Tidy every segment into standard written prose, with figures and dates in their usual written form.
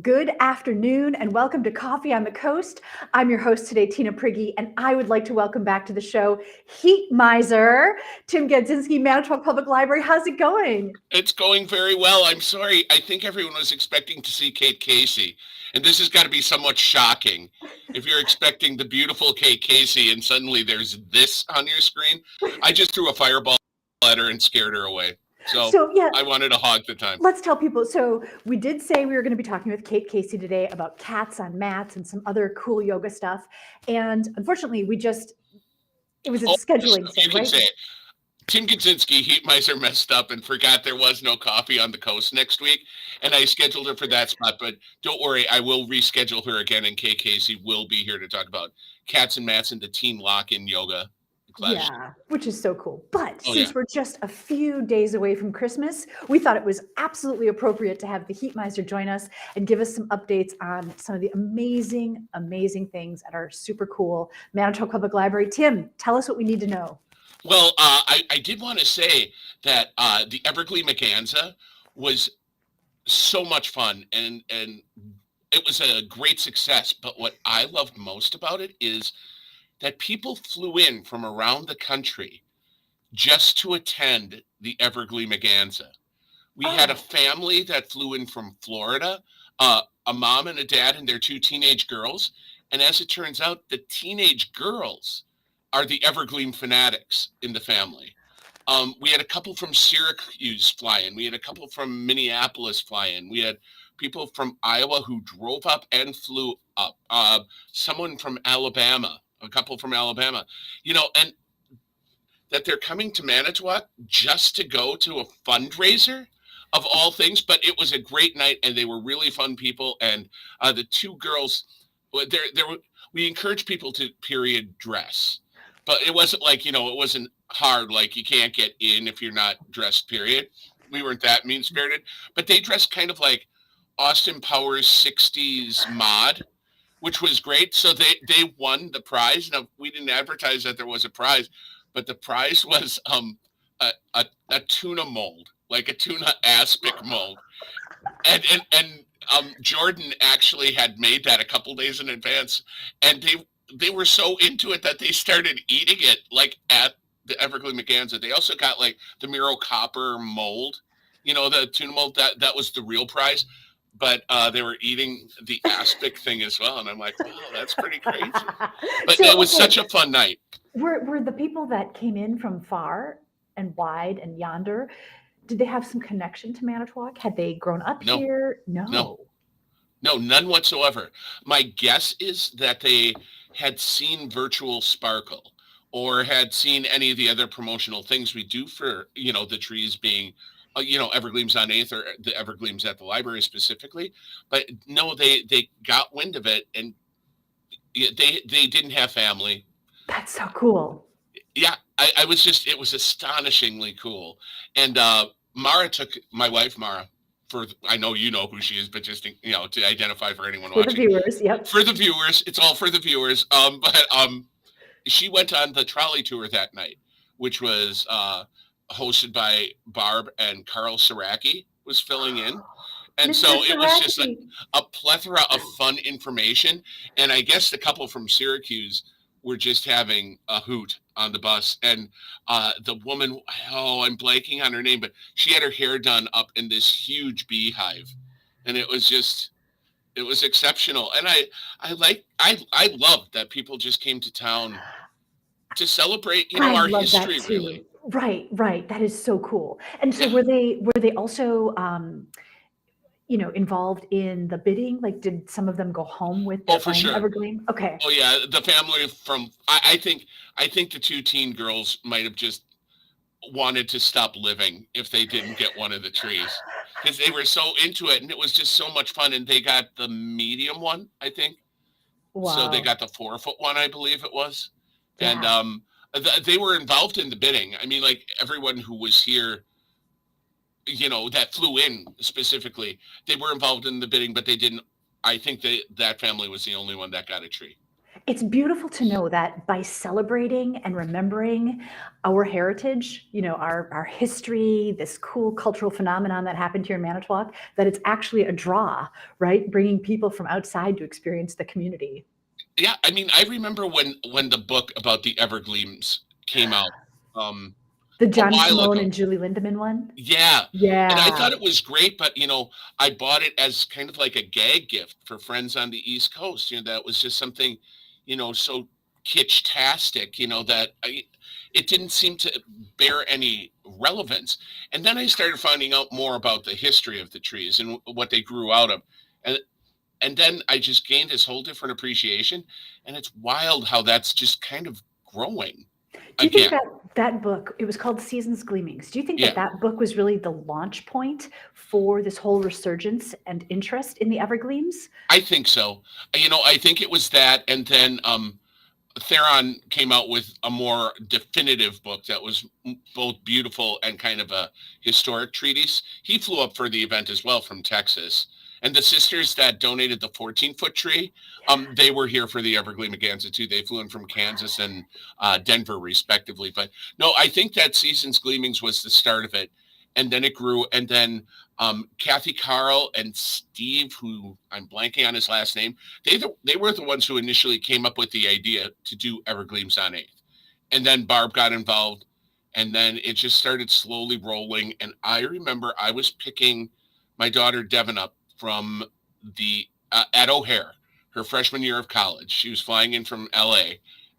Good afternoon and welcome to Coffee on the Coast. I'm your host today, Tina Prigge, and I would like to welcome back to the show Heat Miser, Tim Gadzinski, Manitowoc Public Library. How's it going? It's going very well. I'm sorry. I think everyone was expecting to see Kate Casey, and this has got to be somewhat shocking. If you're expecting the beautiful Kate Casey and suddenly there's this on your screen, I just threw a fireball at her and scared her away. So yeah, I wanted to hog the time. let's tell people. So we did say we were going to be talking with Kate Casey today about cats on mats and some other cool yoga stuff. And unfortunately, it was a scheduling thing, right? Tim Kaczynski, Heat Miser, messed up and forgot there was no coffee on the coast next week, and I scheduled her for that spot. But don't worry, I will reschedule her again, and Kate Casey will be here to talk about cats and mats and the teen lock-in yoga class. Yeah, which is so cool. But since we're just a few days away from Christmas, we thought it was absolutely appropriate to have the Heat Miser join us and give us some updates on some of the amazing, amazing things at our super cool Manitowoc Public Library. Tim, tell us what we need to know. Well, I did want to say that the Everglade Merganser was so much fun, and it was a great success. But what I loved most about it is that people flew in from around the country just to attend the Everglade Merganser. We had a family that flew in from Florida, a mom and a dad and their two teenage girls. And as it turns out, the teenage girls are the Everglade fanatics in the family. We had a couple from Syracuse fly in. We had a couple from Minneapolis fly in. We had people from Iowa who drove up and flew up. Someone from Alabama, a couple from Alabama, and that they're coming to Manitowoc just to go to a fundraiser of all things. But it was a great night, and they were really fun people. And the two girls, we encourage people to period dress. But it wasn't like, it wasn't hard, like you can't get in if you're not dressed, period. We weren't that mean-spirited. But they dressed kind of like Austin Powers 60s mod, which was great. So they won the prize. Now, we didn't advertise that there was a prize, but the prize was a tuna mold, like a tuna aspic mold. And Jordan actually had made that a couple days in advance, and they were so into it that they started eating it like at the Everglade Merganser. They also got like the Miro Copper mold, the tuna mold, that was the real prize. But they were eating the aspic thing as well. And I'm like, wow, that's pretty crazy. But it was such a fun night. Were the people that came in from far and wide and yonder, did they have some connection to Manitowoc? Had they grown up here? No, none whatsoever. My guess is that they had seen Virtual Sparkle or had seen any of the other promotional things we do for, the trees being, Everglades on 8th or the Everglades at the library specifically. But no, they got wind of it, and they didn't have family. That's so cool. Yeah, it was astonishingly cool. And Mara took my wife, Mara, I know you know who she is, but just to identify for anyone watching. For the viewers, yep. For the viewers, it's all for the viewers. But she went on the trolley tour that night, which was hosted by Barb, and Carl Saraki was filling in. And Mr. so it was just Saraki. a plethora of fun information. And I guess the couple from Syracuse were just having a hoot on the bus. And the woman, I'm blanking on her name, but she had her hair done up in this huge beehive. And it was exceptional. And I love that people just came to town to celebrate, our history, really. Right. That is so cool. And so were they also involved in the bidding? Like, did some of them go home with their own sure. Everglade? Okay. Oh yeah, the family from I think the two teen girls might have just wanted to stop living if they didn't get one of the trees, because they were so into it, and it was just so much fun. And they got the medium one, I think. Wow. So they got the 4-foot one, I believe it was. Yeah. And they were involved in the bidding. I mean, like everyone who was here, that flew in specifically, they were involved in the bidding, but they didn't. I think that family was the only one that got a tree. It's beautiful to know that by celebrating and remembering our heritage, our history, this cool cultural phenomenon that happened here in Manitowoc, that it's actually a draw, right? Bringing people from outside to experience the community. Yeah, I mean, I remember when the book about the Evergleams came out, um, The a Johnny while Simone ago. and Julie Lindemann one? Yeah, and I Yeah. thought it was great, but, I bought it as kind of like a gag gift for friends on the East Coast, that was just something, so kitsch-tastic, that it didn't seem to bear any relevance, and then I started finding out more about the history of the trees and what they grew out of, and and then I just gained this whole different appreciation, and it's wild how that's just kind of growing Do you think again. that that book, it was called Seasons Gleamings. Do you think that Yeah. that book was really the launch point for this whole resurgence and interest in the Evergleams? I think so. I think it was that, and then Theron came out with a more definitive book that was both beautiful and kind of a historic treatise. He flew up for the event as well from Texas. And the sisters that donated the 14-foot tree, they were here for the Everglade Maganza too. They flew in from Kansas and Denver, respectively. But no, I think that Seasons Gleamings was the start of it. And then it grew. And then Kathy Carl and Steve, who I'm blanking on his last name, they were the ones who initially came up with the idea to do Evergleams on 8th. And then Barb got involved, and then it just started slowly rolling. And I remember I was picking my daughter Devin up from the at O'Hare, her freshman year of college. She was flying in from LA,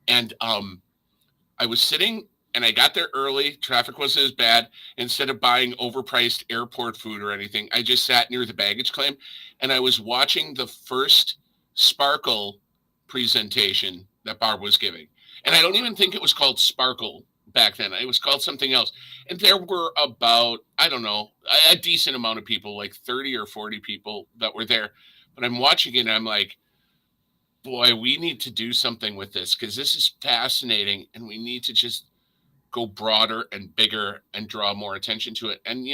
and I was sitting and I got there early. Traffic wasn't as bad. Instead of buying overpriced airport food or anything, I just sat near the baggage claim and I was watching the first Sparkle presentation that Barb was giving. And I don't even think it was called Sparkle back then. It was called something else. And there were about, I don't know, a decent amount of people, like 30 or 40 people that were there. But I'm watching it and I'm like, boy, we need to do something with this because this is fascinating and we need to just go broader and bigger and draw more attention to it. And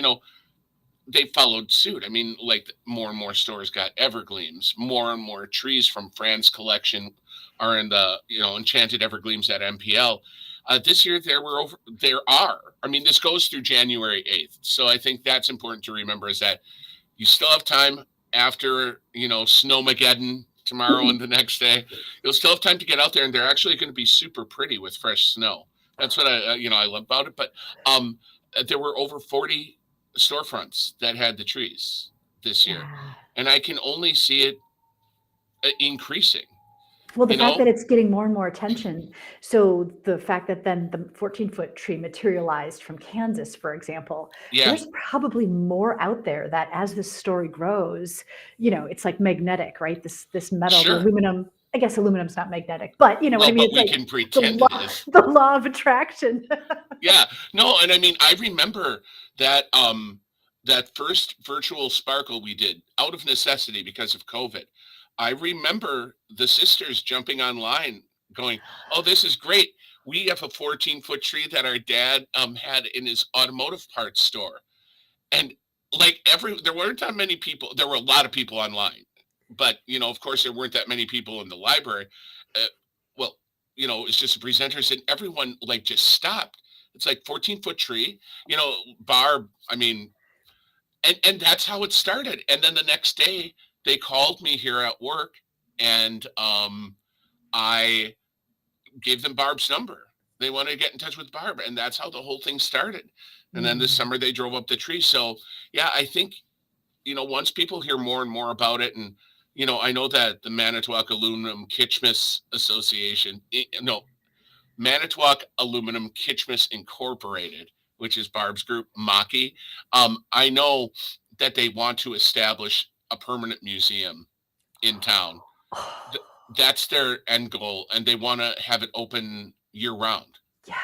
they followed suit. I mean, like more and more stores got evergleams, more and more trees from Fran's collection are in the enchanted evergleams at MPL. This year there are. I mean, this goes through January 8th. So I think that's important to remember is that you still have time after, Snowmageddon tomorrow and the next day. You'll still have time to get out there, and they're actually going to be super pretty with fresh snow. That's what I love about it. But um, there were over 40 storefronts that had the trees this year, Yeah. and I can only see it increasing. Well, the You fact know, that it's getting more and more attention, so the fact that then the 14-foot tree materialized from Kansas, for example, yeah, there's probably more out there that as this story grows, it's like magnetic, right? This metal, the sure. aluminum, I guess aluminum's not magnetic, but you know what I Well, mean? but It's we like can the pretend it law, is. the law of attraction. Yeah, no, and I mean, I remember that that first virtual sparkle we did out of necessity because of COVID. I remember the sisters jumping online going, "Oh, this is great. We have a 14-foot tree that our dad had in his automotive parts store." And like there weren't that many people. There were a lot of people online, but of course, there weren't that many people in the library. Uh, well, it's just the presenters and everyone like just stopped. It's like 14-foot tree, Barb. I mean, and that's how it started. And then the next day, they called me here at work, and I gave them Barb's number. They wanted to get in touch with Barb, and that's how the whole thing started. And then this Mm. summer they drove up the tree. So yeah, I think once people hear more and more about it, and I know that the Manitowoc Aluminum Kitschmas Association, no, Manitowoc Aluminum Kitschmas Incorporated, which is Barb's group, Maki. I know that they want to establish a permanent museum in town. Th- that's their end goal, and they want to have it open year round. Yeah,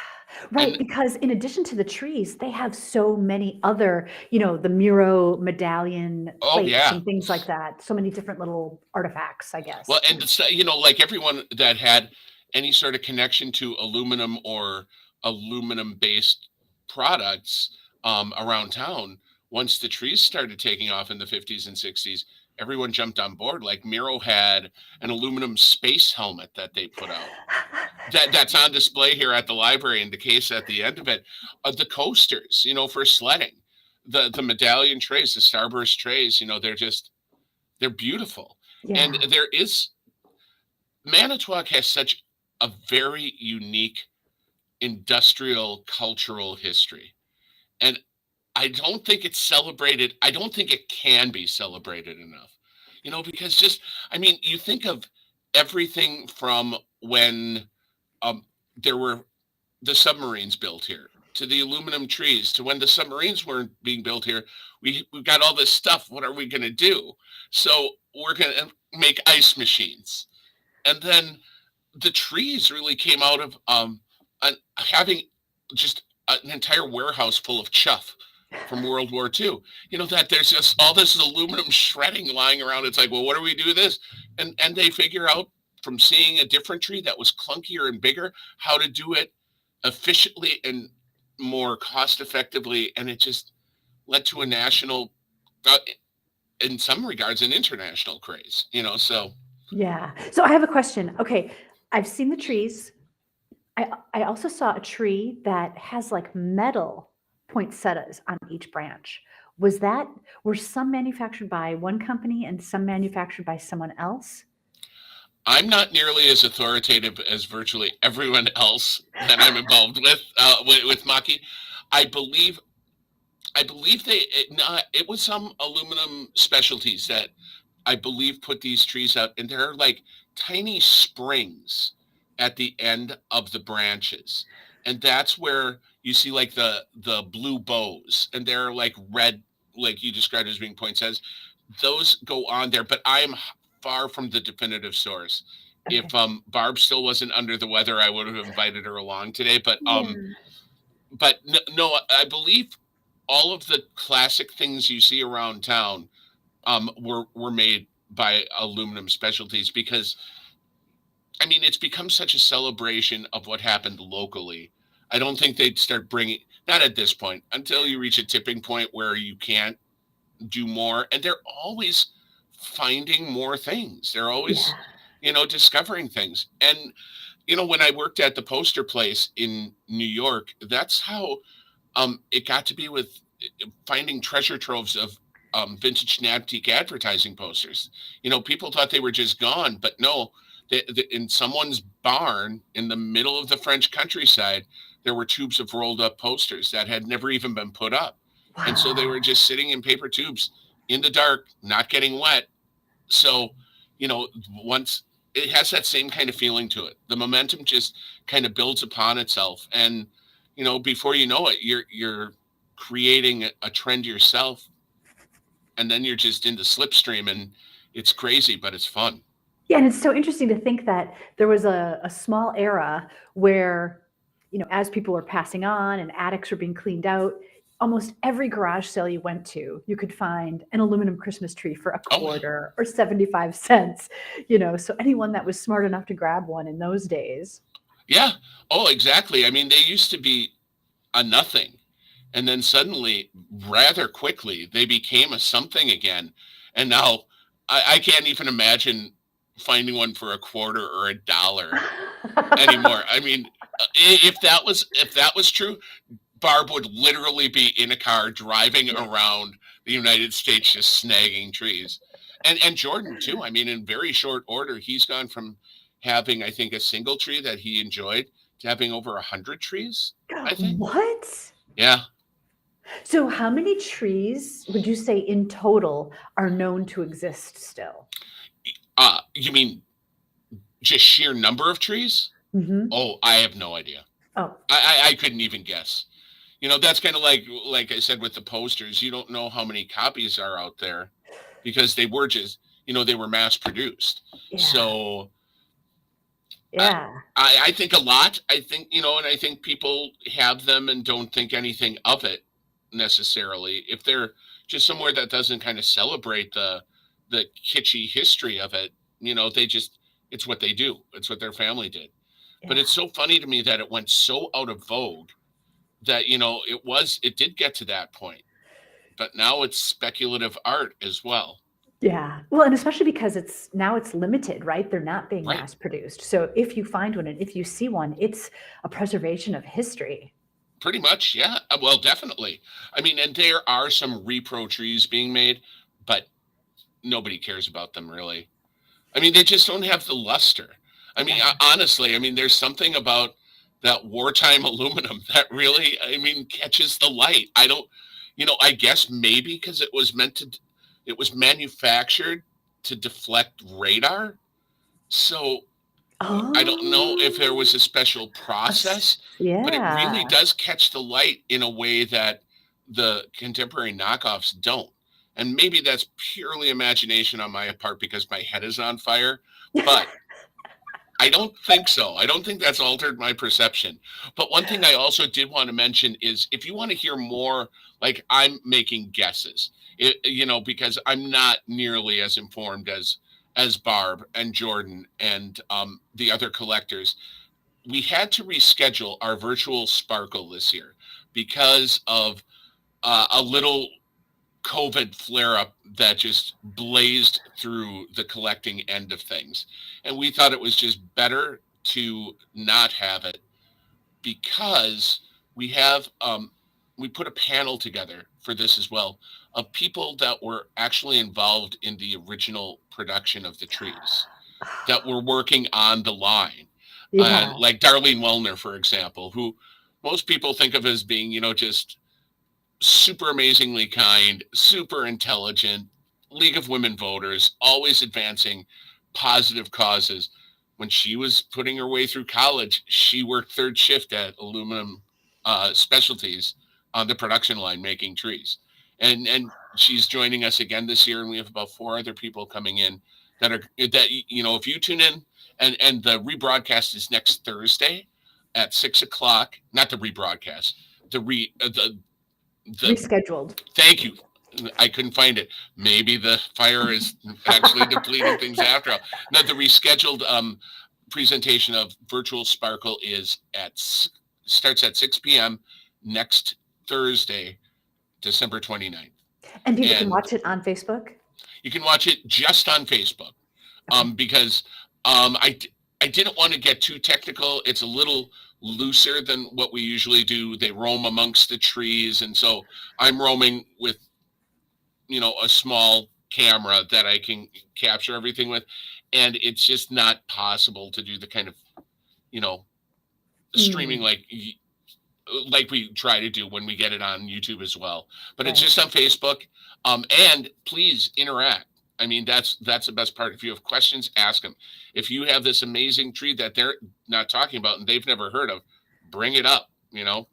right, And because in addition to the trees, they have so many other, the Miro medallion oh plates yeah, and things like that. So many different little artifacts, I well, guess. and it's like everyone that had any sort of connection to aluminum or aluminum-based products around town, once the trees started taking off in the 50s and 60s, everyone jumped on board. Like Miro had an aluminum space helmet that they put out. That's on display here at the library in the case at the end of it. The coasters, for sledding, the medallion trays, the starburst trays, they're beautiful. And Yeah. there is Manitowoc has such a very unique industrial cultural history. And I don't think it's celebrated. I don't think it can be celebrated enough. Because you think of everything from when um, there were the submarines built here, to the aluminum trees, to when the submarines weren't being built here. We've got all this stuff. What are we going to do? So we're going to make ice machines. And then the trees really came out of having just an entire warehouse full of chuff from World War II. That there's just all this aluminum shredding lying around. It's like, well, what do we do with this? And they figure out from seeing a different tree that was clunkier and bigger how to do it efficiently and more cost effectively. And it just led to a national, uh, in some regards, an international craze. So Yeah. So I have a question. Okay. I've seen the trees. I also saw a tree that has like metal poinsettias on each branch. Was that, were some manufactured by one company and some manufactured by someone else? I'm not nearly as authoritative as virtually everyone else that I'm involved with Maki. I believe it was some aluminum specialties that I believe put these trees out, and there are like tiny springs at the end of the branches, and that's where you see like the blue bows, and they're like red, like you described as being poinsettias. Those go on there, but I'm far from the definitive source. Okay. If Barb still wasn't under the weather, I would have invited her along today. But Yeah. no, I believe all of the classic things you see around town were made by aluminum specialties because it's become such a celebration of what happened locally. I don't think they'd start bringing, not at this point, until you reach a tipping point where you can't do more, and they're always finding more things. They're always Yeah. discovering things. And when I worked at the poster place in New York, that's how it got to be with finding treasure troves of vintage and antique advertising posters. People thought they were just gone, but no, in someone's barn in the middle of the French countryside, there were tubes of rolled up posters that had never even been put up. And so they Wow. were just sitting in paper tubes in the dark, not getting wet. So, once it has that same kind of feeling to it, the momentum just kind of builds upon itself. And, before you know it, you're creating a trend yourself, and then you're just in the slipstream, and it's crazy, but it's fun. Yeah, and it's so interesting to think that there was a small era where, as people were passing on and attics were being cleaned out, almost every garage sale you went to, you could find an aluminum Christmas tree for a Oh, yeah. quarter or 75 cents, So anyone that was smart enough to grab one in those days. Yeah. Oh, exactly. They used to be a nothing. And then suddenly, rather quickly, they became a something again. And now I can't even imagine finding one for a quarter or a dollar anymore. If that was true, Barb would literally be in a car driving around the United States just snagging trees. And Jordan too. In very short order, he's gone from having, I think, a single tree that he enjoyed to having over 100 trees, I think. What? Yeah. So how many trees would you say in total are known to exist still? You mean just sheer number of trees? Hmm. Oh, I have no idea. Oh, I couldn't even guess. That's kind of like I said with the posters. You don't know how many copies are out there because they were just they were mass produced. yeah, So I, yeah, I think a lot. I think and I think people have them and don't think anything of it necessarily. If they're just somewhere that doesn't kind of celebrate the kitschy history of it, they just it's what they do. It's what their family did. But yeah. it's so funny to me that it went so out of vogue that it did get to that point, but now it's speculative art as well. Yeah. Well, and especially because it's limited, right? They're not being Right. mass produced. So if you find one and if you see one, it's a preservation of history. Pretty much, yeah. Well, definitely. I mean, and there are some repro trees being made, but nobody cares about them really. I mean, they just don't have the luster. I mean, Yeah. honestly, I mean, there's something about that wartime aluminum that really, I mean, catches the light. I don't, I guess maybe because it was manufactured to deflect radar. So I don't know if there was Oh, a special process, but it really yeah. does catch the light in a way that the contemporary knockoffs don't. And maybe that's purely imagination on my part because my head is on fire, but I don't think so. I don't think that's altered my perception. But one thing I also did want to mention is if you want to hear more, like I'm making guesses, because I'm not nearly as informed as Barb and Jordan and the other collectors. We had to reschedule our virtual Sparkle this year because of a little COVID flare up that just blazed through the collecting end of things. And we thought it was just better to not have it because we have, we put a panel together for this as well of people that were actually involved in the original production of the trees that were working on the line. And Yeah. like Darlene Wellner, for example, who most people think of as being, just super amazingly kind, super intelligent, League of Women voters, always advancing positive causes. When she was putting her way through college, she worked third shift at Aluminum Specialties on the production line making trees. And she's joining us again this year, and we have about four other people coming in that if you tune in and the rebroadcast is next Thursday at 6 o'clock. Not the rebroadcast, the Rescheduled. thank you. I couldn't find it. Maybe the fire is actually depleting things after all. No, the rescheduled presentation of Virtual Sparkle is starts at 6 p.m. next Thursday, December 29th. And people can And watch it on Facebook? you can watch it just on Facebook Okay. because I didn't want to get too technical. It's a little looser than what we usually do. They roam amongst the trees, and so I'm roaming with a small camera that I can capture everything with, and it's just not possible to do the kind of you know streaming Mm, like we try to do when we get it on YouTube as well. But it's right. just on Facebook. And please interact. I mean, that's the best part. If you have questions, ask them. If you have this amazing tree that they're not talking about and they've never heard of, bring it up. You know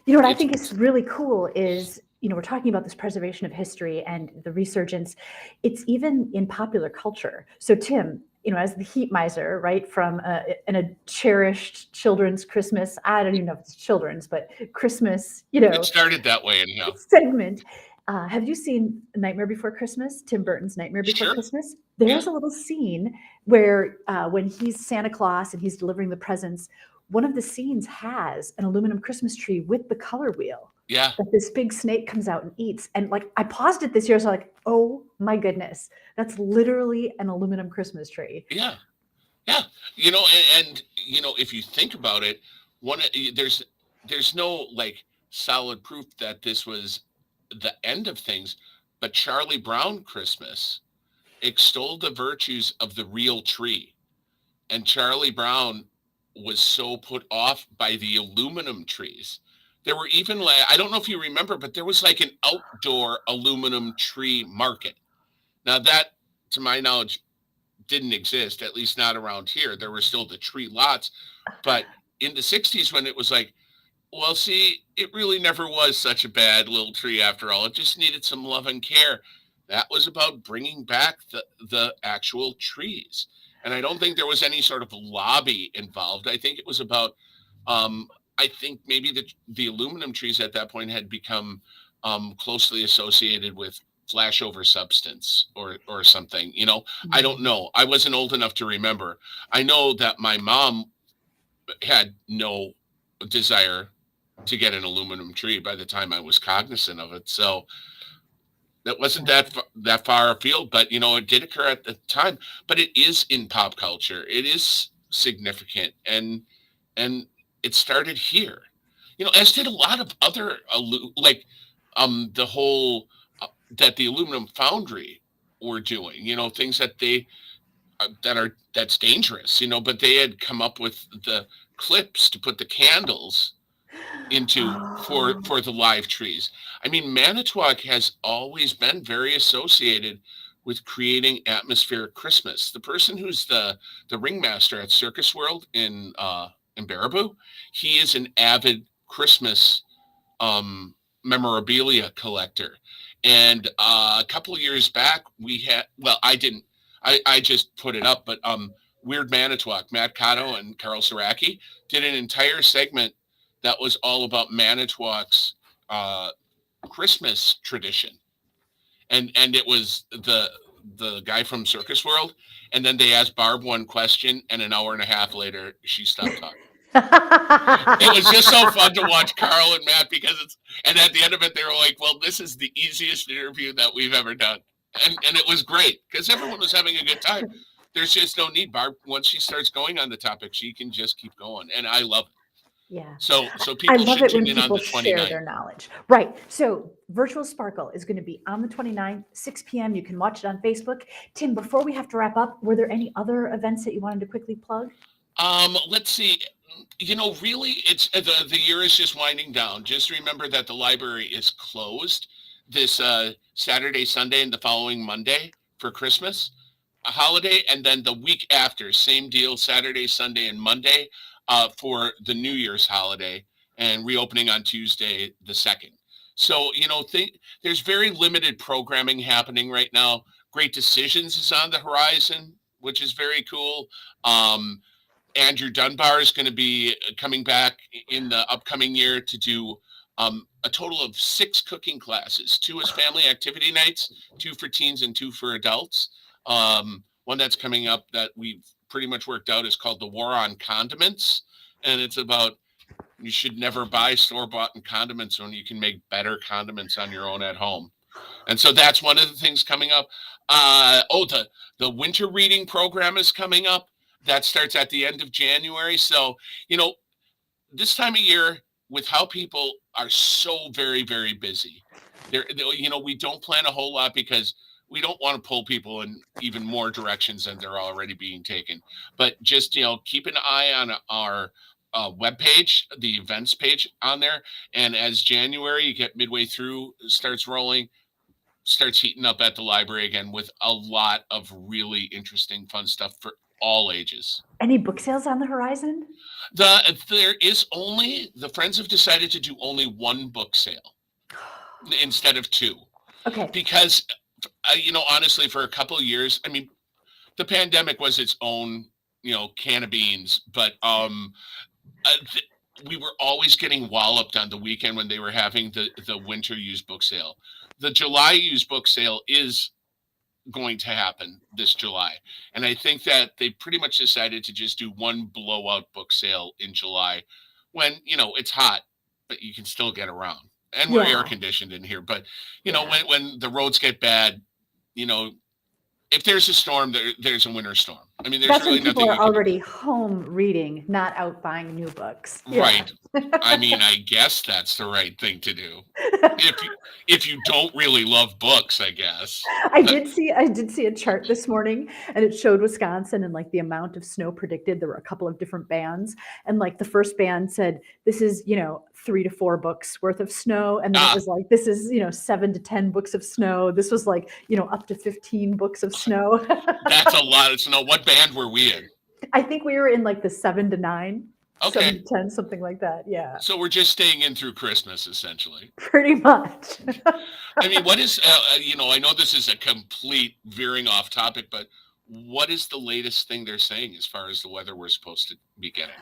what I It's think is really cool is, we're talking about this preservation of history and the resurgence. It's even in popular culture. So Tim, as the heat miser, right, from in a cherished children's Christmas, I don't even know if it's children's, but Christmas, it started that way anyhow. segment. Have you seen Nightmare Before Christmas? Tim Burton's Nightmare Before Sure. Christmas? Yeah. There's a little scene where when he's Santa Claus and he's delivering the presents, one of the scenes has an aluminum Christmas tree with the color wheel Yeah. that this big snake comes out and eats. And like I paused it this year, so like, oh my goodness, that's literally an aluminum Christmas tree. Yeah. Yeah, and if you think about it, there's no like solid proof that this was the end of things, but Charlie Brown Christmas extolled the virtues of the real tree, and Charlie Brown was so put off by the aluminum trees. There were even like I don't know if you remember, but there was like an outdoor aluminum tree market. Now that, to my knowledge, didn't exist, at least not around here. There were still the tree lots. But in the 60s, when it was like, well, see, it really never was such a bad little tree after all. It just needed some love and care. That was about bringing back the actual trees. And I don't think there was any sort of lobby involved. I think it was about, um, I think maybe the aluminum trees at that point had become closely associated with flashover substance or something. I don't Mm. know. I wasn't old enough to remember. I know that my mom had no desire to get an aluminum tree by the time I was cognizant of it. So That wasn't Yeah. that far afield, but it did occur at the time. But it is in pop culture. It is significant, and it started here. As did a lot of other like the whole that the aluminum foundry were doing. Things that that's dangerous. But they had come up with the clips to put the candles into for Oh. for the live trees. I mean, Manitowoc has always been very associated with creating atmospheric Christmas. The person who's the ringmaster at Circus World in Baraboo, he is an avid Christmas memorabilia collector. And a couple of years back, we had, well, I didn't, I just put it up, but Weird Manitowoc, Matt Cotto and Carl Saraki did an entire segment that was all about Manitowoc's uh, Christmas tradition. And it was the guy from Circus World. And then they asked Barb one question, and an hour and a half later, she stopped talking. It was just so fun to watch Carl and Matt because and at the end of it, they were like, well, this is the easiest interview that we've ever done. And it was great because everyone was having a good time. There's just no need. Barb, once she starts going on the topic, she can just keep going. And I love it. Yeah. So I people love should it when tune in on people the share 29th. their knowledge. Right. So Virtual Sparkle is going to be on the 29th, 6 p.m. You can watch it on Facebook. Tim, before we have to wrap up, were there any other events that you wanted to quickly plug? Let's see. Really, it's the year is just winding down. Just remember that the library is closed this Saturday, Sunday, and the following Monday for Christmas, a holiday, and then the week after, same deal, Saturday, Sunday, and Monday for the New Year's holiday, and reopening on Tuesday the 2nd. So there's very limited programming happening right now. Great Decisions is on the horizon, which is very cool. Um, Andrew Dunbar is going to be coming back in the upcoming year to do a total of 6 cooking classes, 2 as family activity nights, 2 for teens and 2 for adults. One that's coming up that we've pretty much worked out is called The War on Condiments. And it's about you should never buy store-bought condiments when you can make better condiments on your own at home. And so that's one of the things coming up. The winter reading program is coming up. That starts at the end of January. So, this time of year, with how people are so very, very busy, we don't plan a whole lot because we don't want to pull people in even more directions than they're already being taken. But just, keep an eye on our webpage, the events page on there. And as January, you get midway through, starts rolling, starts heating up at the library again with a lot of really interesting, fun stuff for all ages. Any book sales on the horizon? The Friends have decided to do only one book sale instead of 2 Okay. because, honestly, for a couple of years, I mean, the pandemic was its own, can of beans, but we were always getting walloped on the weekend when they were having the winter used book sale. The July used book sale is going to happen this July. And I think that they pretty much decided to just do one blowout book sale in July when, it's hot, but you can still get around. And we're air Yeah. conditioned in here. But, Yeah. when the roads get bad, if there's a storm, there's a winter storm. I mean, there's That's when really people nothing are you can do. already home reading, not out buying new books. Yeah. Right. I mean, I guess that's the right thing to do. If you don't really love books, I guess. I did see a chart this morning, and it showed Wisconsin and like the amount of snow predicted. There were a couple of different bands, and like the first band said this is 3 to 4 books worth of snow, and then it was like this is 7 to 10 books of snow. This was like up to 15 books of snow. That's a lot of snow. What band were we in? I think we were in like the 7 to 9. Okay. 7 to 10, something like that. Yeah. So we're just staying in through Christmas, essentially. Pretty much. I mean, what is, I know this is a complete veering off topic, but what is the latest thing they're saying as far as the weather we're supposed to be getting?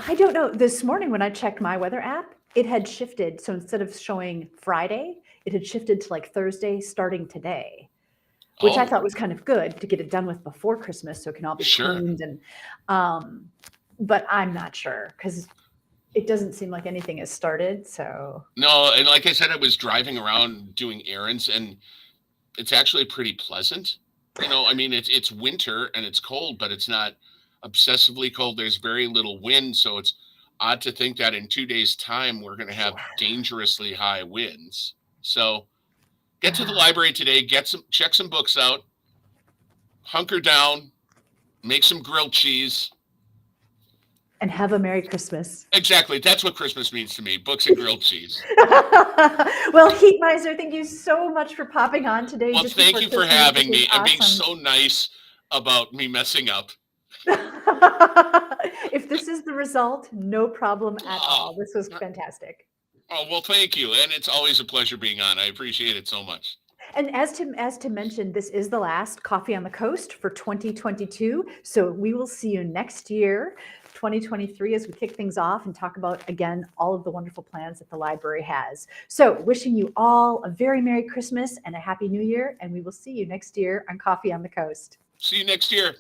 I don't know. This morning when I checked my weather app, it had shifted. So instead of showing Friday, it had shifted to like Thursday starting today, which I thought was kind of good to get it done with before Christmas so it can all be cleaned. And but I'm not sure because it doesn't seem like anything has started. So no, and like I said, I was driving around doing errands, and it's actually pretty pleasant. I mean, it's winter and it's cold, but it's not obsessively cold. There's very little wind, so it's odd to think that in 2 days' time we're going to have dangerously high winds. So get to the library today, check some books out, hunker down, make some grilled cheese. And have a Merry Christmas. Exactly. That's what Christmas means to me. Books and grilled cheese. Well, Heat Miser, thank you so much for popping on today. Well, just thank before you for Christmas. having This me is and being awesome. so nice about me messing up. If this is the result, no problem at all. This was fantastic. Oh, well, thank you. And it's always a pleasure being on. I appreciate it so much. And as to mention, this is the last Coffee on the Coast for 2022. So we will see you next year, 2023, as we kick things off and talk about, again, all of the wonderful plans that the library has. So wishing you all a very Merry Christmas and a Happy New Year. And we will see you next year on Coffee on the Coast. See you next year.